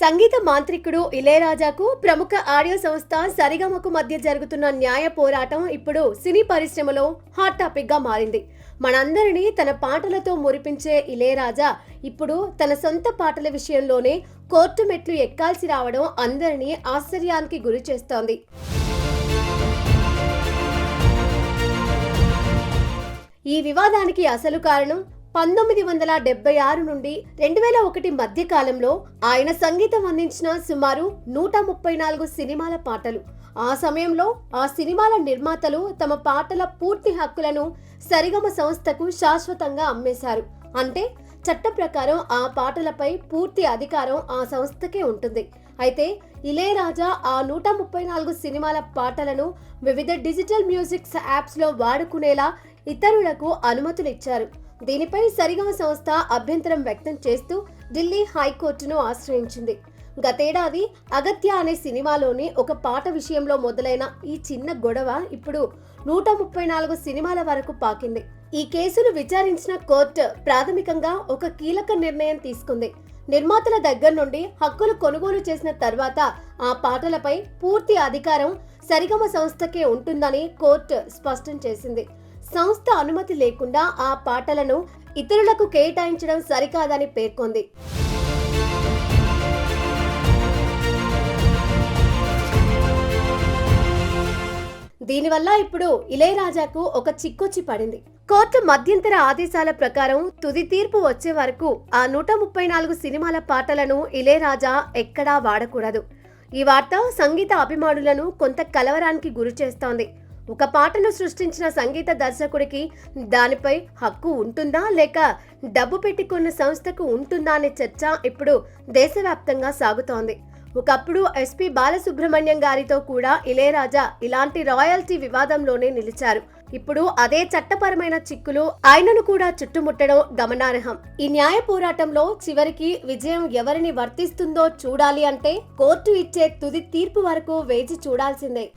సంగీత మాంత్రికుడు ఇళయరాజాకు ప్రముఖ ఆడియో సంస్థ సరిగమకు మధ్య జరుగుతున్న న్యాయ పోరాటం ఇప్పుడు సినీ పరిశ్రమలో హాట్ టాపిక్ గా మారింది. మనందరినీ తన పాటలతో మురిపించే ఇళయరాజా ఇప్పుడు తన సొంత పాటల విషయంలోనే కోర్టు మెట్లు ఎక్కాల్సి రావడం అందరినీ ఆశ్చర్యానికి గురి చేస్తోంది. ఈ వివాదానికి అసలు కారణం 1976 నుండి 2001 మధ్య కాలంలో ఆయన సంగీతం అందించిన సుమారు 134 సినిమాల పాటలు. ఆ సమయంలో ఆ సినిమాల నిర్మాతలు తమ పాటల పూర్తి హక్కులను సరిగమ సంస్థకు శాశ్వతంగా అమ్మేశారు. అంటే చట్ట ప్రకారం ఆ పాటలపై పూర్తి అధికారం ఆ సంస్థకే ఉంటుంది. అయితే ఇళయరాజా ఆ 134 సినిమాల పాటలను వివిధ డిజిటల్ మ్యూజిక్ యాప్స్ లో వాడుకునేలా ఇతరులకు అనుమతులు ఇచ్చారు. దీనిపై సరిగమ సంస్థ అభ్యంతరం వ్యక్తం చేస్తూ ఢిల్లీ హైకోర్టును ఆశ్రయించింది. గతేడాది అగత్య అనే సినిమాలోని ఒక పాట విషయంలో మొదలైన ఈ చిన్న గొడవ ఇప్పుడు 134 సినిమాల వరకు పాకింది. ఈ కేసును విచారించిన కోర్టు ప్రాథమికంగా ఒక కీలక నిర్ణయం తీసుకుంది. నిర్మాతల దగ్గర నుండి హక్కులు కొనుగోలు చేసిన తర్వాత ఆ పాటలపై పూర్తి అధికారం సరిగమ సంస్థకే ఉంటుందని కోర్టు స్పష్టం చేసింది. సంస్థ అనుమతి లేకుండా ఆ పాటలను ఇతరులకు కేటాయించడం సరికాదని పేర్కొంది. దీనివల్ల ఇప్పుడు ఇళయరాజాకు ఒక చిక్కొచ్చి పడింది. కోర్టు మధ్యంతర ఆదేశాల ప్రకారం తుది తీర్పు వచ్చే వరకు ఆ 134 సినిమాల పాటలను ఇళయరాజా ఎక్కడా వాడకూడదు. ఈ వార్త సంగీత అభిమానులను కొంత కలవరానికి గురి చేస్తోంది. ఒక పాటను సృష్టించిన సంగీత దర్శకుడికి దానిపై హక్కు ఉంటుందా లేక డబ్బు పెట్టి కొన్న సంస్థకు ఉంటుందా అనే చర్చ ఇప్పుడు దేశవ్యాప్తంగా సాగుతోంది. ఒకప్పుడు ఎస్పీ బాలసుబ్రహ్మణ్యం గారితో కూడా ఇళయరాజా ఇలాంటి రాయల్టీ వివాదంలోనే నిలిచారు. ఇప్పుడు అదే చట్టపరమైన చిక్కులు ఆయనను కూడా చుట్టుముట్టడం గమనార్హం. ఈ న్యాయ పోరాటంలో చివరికి విజయం ఎవరిని వర్తిస్తుందో చూడాలి అంటే కోర్టు ఇచ్చే తుది తీర్పు వరకు వేచి చూడాల్సిందే.